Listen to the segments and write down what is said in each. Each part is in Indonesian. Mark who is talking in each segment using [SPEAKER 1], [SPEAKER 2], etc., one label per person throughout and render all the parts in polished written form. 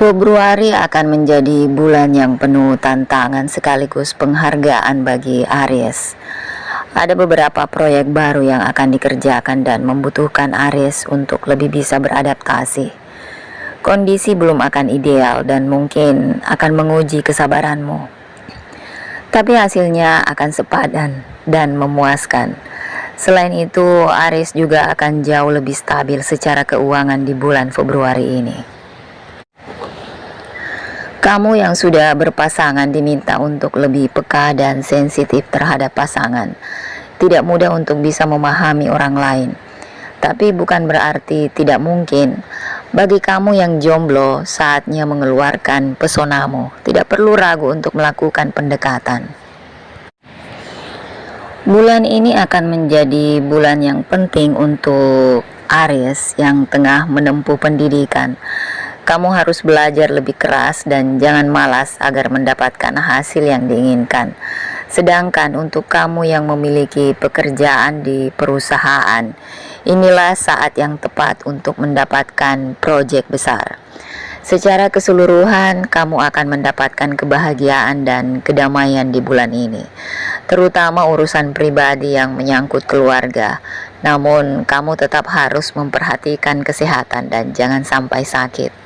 [SPEAKER 1] Februari akan menjadi bulan yang penuh tantangan sekaligus penghargaan bagi Aries. Ada beberapa proyek baru yang akan dikerjakan dan membutuhkan Aries untuk lebih bisa beradaptasi. Kondisi belum akan ideal dan mungkin akan menguji kesabaranmu. Tapi hasilnya akan sepadan dan memuaskan. Selain itu, Aries juga akan jauh lebih stabil secara keuangan di bulan Februari ini. Kamu yang sudah berpasangan diminta untuk lebih peka dan sensitif terhadap pasangan. Tidak mudah untuk bisa memahami orang lain. Tapi bukan berarti tidak mungkin. Bagi kamu yang jomblo, saatnya mengeluarkan pesonamu. Tidak perlu ragu untuk melakukan pendekatan. Bulan ini akan menjadi bulan yang penting untuk Aries yang tengah menempuh pendidikan. Kamu harus belajar lebih keras dan jangan malas agar mendapatkan hasil yang diinginkan. Sedangkan untuk kamu yang memiliki pekerjaan di perusahaan, inilah saat yang tepat untuk mendapatkan proyek besar. Secara keseluruhan, kamu akan mendapatkan kebahagiaan dan kedamaian di bulan ini, terutama urusan pribadi yang menyangkut keluarga. Namun, kamu tetap harus memperhatikan kesehatan dan jangan sampai sakit.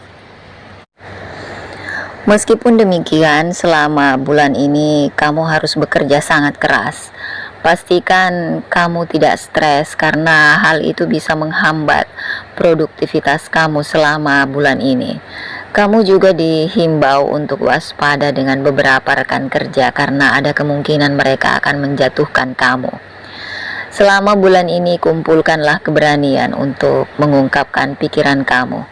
[SPEAKER 1] Meskipun demikian, selama bulan ini kamu harus bekerja sangat keras. Pastikan kamu tidak stres karena hal itu bisa menghambat produktivitas kamu selama bulan ini. Kamu juga dihimbau untuk waspada dengan beberapa rekan kerja karena ada kemungkinan mereka akan menjatuhkan kamu. Selama bulan ini kumpulkanlah keberanian untuk mengungkapkan pikiran kamu.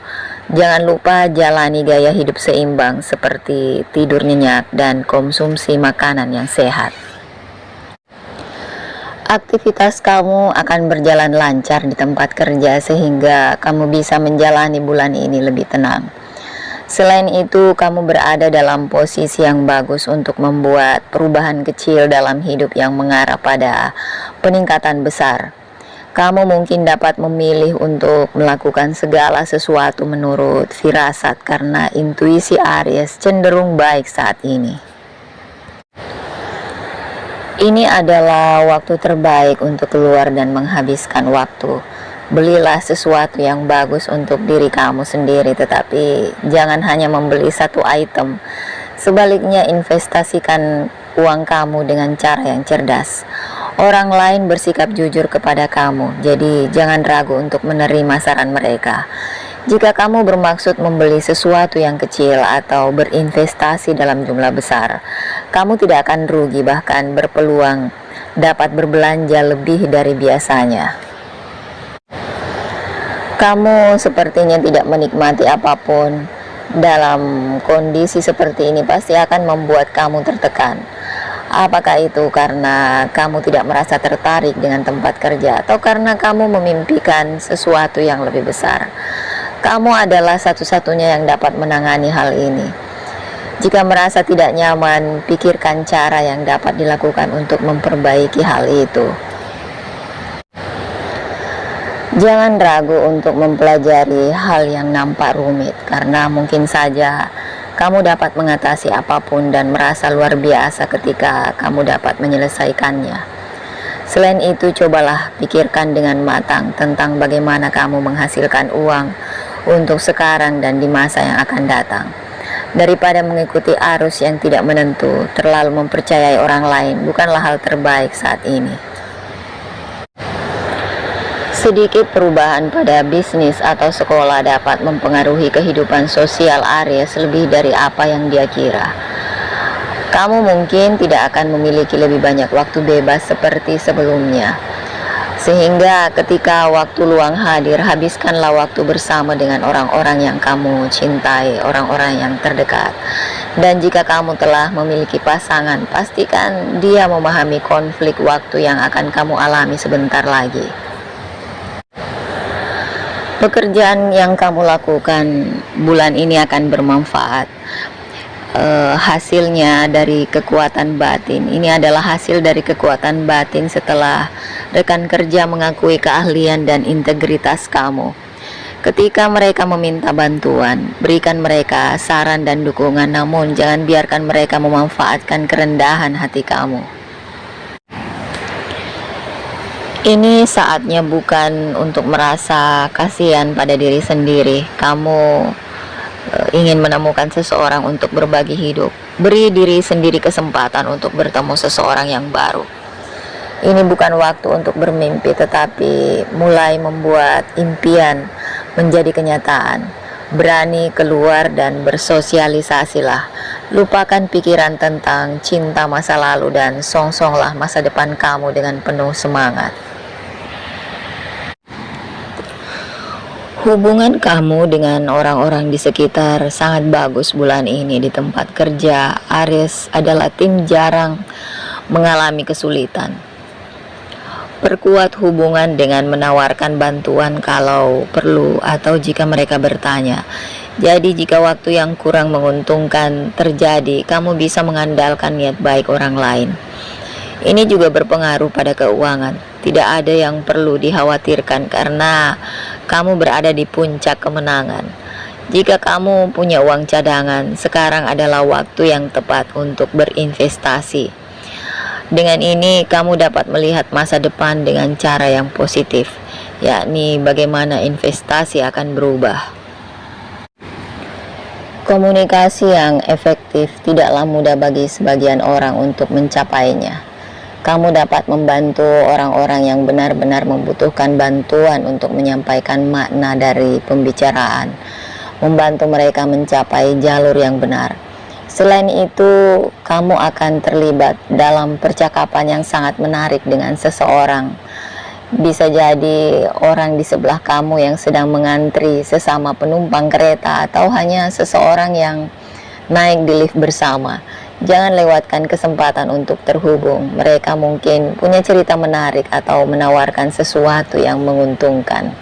[SPEAKER 1] Jangan lupa jalani gaya hidup seimbang seperti tidur nyenyak dan konsumsi makanan yang sehat. Aktivitas kamu akan berjalan lancar di tempat kerja sehingga kamu bisa menjalani bulan ini lebih tenang. Selain itu, kamu berada dalam posisi yang bagus untuk membuat perubahan kecil dalam hidup yang mengarah pada peningkatan besar. Kamu mungkin dapat memilih untuk melakukan segala sesuatu menurut firasat karena intuisi Aries cenderung baik saat ini. Ini adalah waktu terbaik untuk keluar dan menghabiskan waktu. Belilah sesuatu yang bagus untuk diri kamu sendiri, tetapi jangan hanya membeli satu item. Sebaliknya, investasikan uang kamu dengan cara yang cerdas. Orang lain bersikap jujur kepada kamu, jadi jangan ragu untuk menerima saran mereka. Jika kamu bermaksud membeli sesuatu yang kecil atau berinvestasi dalam jumlah besar, kamu tidak akan rugi, bahkan berpeluang dapat berbelanja lebih dari biasanya. Kamu sepertinya tidak menikmati apapun. Dalam kondisi seperti ini pasti akan membuat kamu tertekan. Apakah itu karena kamu tidak merasa tertarik dengan tempat kerja atau karena kamu memimpikan sesuatu yang lebih besar? Kamu adalah satu-satunya yang dapat menangani hal ini. Jika merasa tidak nyaman, pikirkan cara yang dapat dilakukan untuk memperbaiki hal itu. Jangan ragu untuk mempelajari hal yang nampak rumit, karena mungkin saja kamu dapat mengatasi apapun dan merasa luar biasa ketika kamu dapat menyelesaikannya. Selain itu, cobalah pikirkan dengan matang tentang bagaimana kamu menghasilkan uang untuk sekarang dan di masa yang akan datang. Daripada mengikuti arus yang tidak menentu, terlalu mempercayai orang lain bukanlah hal terbaik saat ini. Sedikit perubahan pada bisnis atau sekolah dapat mempengaruhi kehidupan sosial Aries lebih dari apa yang dia kira. Kamu mungkin tidak akan memiliki lebih banyak waktu bebas seperti sebelumnya. Sehingga ketika waktu luang hadir, habiskanlah waktu bersama dengan orang-orang yang kamu cintai, orang-orang yang terdekat. Dan jika kamu telah memiliki pasangan, pastikan dia memahami konflik waktu yang akan kamu alami sebentar lagi. Pekerjaan yang kamu lakukan bulan ini akan bermanfaat. Hasilnya dari kekuatan batin. Ini adalah hasil dari kekuatan batin setelah rekan kerja mengakui keahlian dan integritas kamu. Ketika mereka meminta bantuan, berikan mereka saran dan dukungan, namun jangan biarkan mereka memanfaatkan kerendahan hati kamu. Ini saatnya bukan untuk merasa kasihan pada diri sendiri. Kamu ingin menemukan seseorang untuk berbagi hidup. Beri diri sendiri kesempatan untuk bertemu seseorang yang baru. Ini bukan waktu untuk bermimpi, tetapi mulai membuat impian menjadi kenyataan. Berani keluar dan bersosialisasilah. Lupakan pikiran tentang cinta masa lalu dan songsonglah masa depan kamu dengan penuh semangat. Hubungan kamu dengan orang-orang di sekitar sangat bagus bulan ini. Di tempat kerja, Aries adalah tim jarang mengalami kesulitan. Perkuat hubungan dengan menawarkan bantuan kalau perlu atau jika mereka bertanya. Jadi jika waktu yang kurang menguntungkan terjadi, kamu bisa mengandalkan niat baik orang lain. Ini juga berpengaruh pada keuangan. Tidak ada yang perlu dikhawatirkan karena kamu berada di puncak kemenangan. Jika kamu punya uang cadangan, sekarang adalah waktu yang tepat untuk berinvestasi. Dengan ini kamu dapat melihat masa depan dengan cara yang positif, yakni bagaimana investasi akan berubah. Komunikasi yang efektif tidaklah mudah bagi sebagian orang untuk mencapainya. Kamu dapat membantu orang-orang yang benar-benar membutuhkan bantuan untuk menyampaikan makna dari pembicaraan, membantu mereka mencapai jalur yang benar. Selain itu, kamu akan terlibat dalam percakapan yang sangat menarik dengan seseorang. Bisa jadi orang di sebelah kamu yang sedang mengantri sesama penumpang kereta, atau hanya seseorang yang naik di lift bersama. Jangan lewatkan kesempatan untuk terhubung. Mereka mungkin punya cerita menarik atau menawarkan sesuatu yang menguntungkan.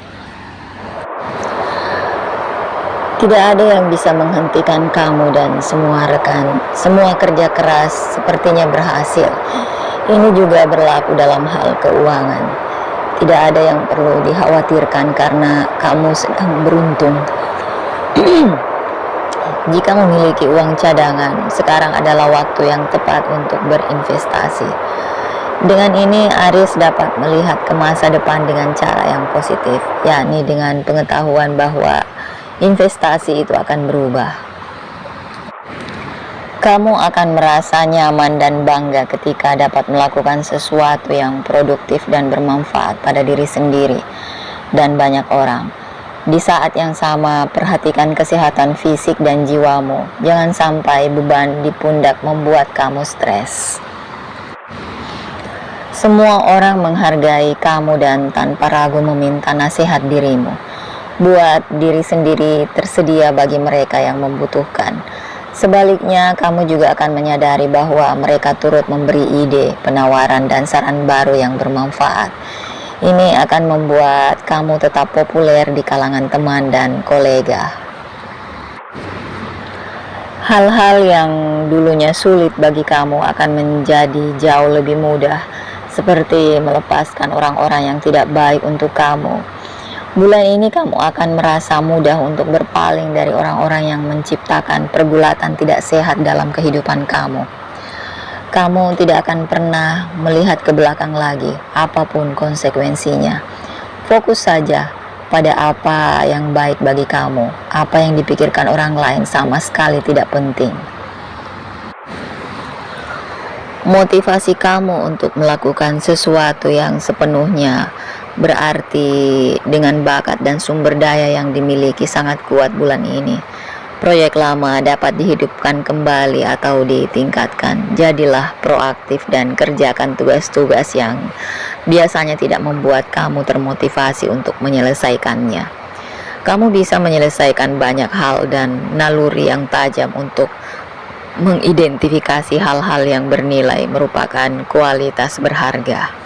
[SPEAKER 1] Tidak ada yang bisa menghentikan kamu dan semua rekan. Semua kerja keras sepertinya berhasil. Ini juga berlaku dalam hal keuangan. Tidak ada yang perlu dikhawatirkan karena kamu sedang beruntung. Jika memiliki uang cadangan, sekarang adalah waktu yang tepat untuk berinvestasi. Dengan ini, Aries dapat melihat ke masa depan dengan cara yang positif, yakni dengan pengetahuan bahwa investasi itu akan berubah. Kamu akan merasa nyaman dan bangga ketika dapat melakukan sesuatu yang produktif dan bermanfaat pada diri sendiri dan banyak orang. Di saat yang sama, perhatikan kesehatan fisik dan jiwamu. Jangan sampai beban di pundak membuat kamu stres. Semua orang menghargai kamu dan tanpa ragu meminta nasihat dirimu. Buat diri sendiri tersedia bagi mereka yang membutuhkan. Sebaliknya, kamu juga akan menyadari bahwa mereka turut memberi ide, penawaran, dan saran baru yang bermanfaat. Ini akan membuat kamu tetap populer di kalangan teman dan kolega. Hal-hal yang dulunya sulit bagi kamu akan menjadi jauh lebih mudah, seperti melepaskan orang-orang yang tidak baik untuk kamu. Bulan ini kamu akan merasa mudah untuk berpaling dari orang-orang yang menciptakan pergulatan tidak sehat dalam kehidupan kamu. Kamu tidak akan pernah melihat ke belakang lagi, apapun konsekuensinya. Fokus saja pada apa yang baik bagi kamu. Apa yang dipikirkan orang lain sama sekali tidak penting. Motivasi kamu untuk melakukan sesuatu yang sepenuhnya berarti dengan bakat dan sumber daya yang dimiliki sangat kuat bulan ini. Proyek lama dapat dihidupkan kembali atau ditingkatkan. Jadilah proaktif dan kerjakan tugas-tugas yang biasanya tidak membuat kamu termotivasi untuk menyelesaikannya. Kamu bisa menyelesaikan banyak hal dan naluri yang tajam untuk mengidentifikasi hal-hal yang bernilai merupakan kualitas berharga.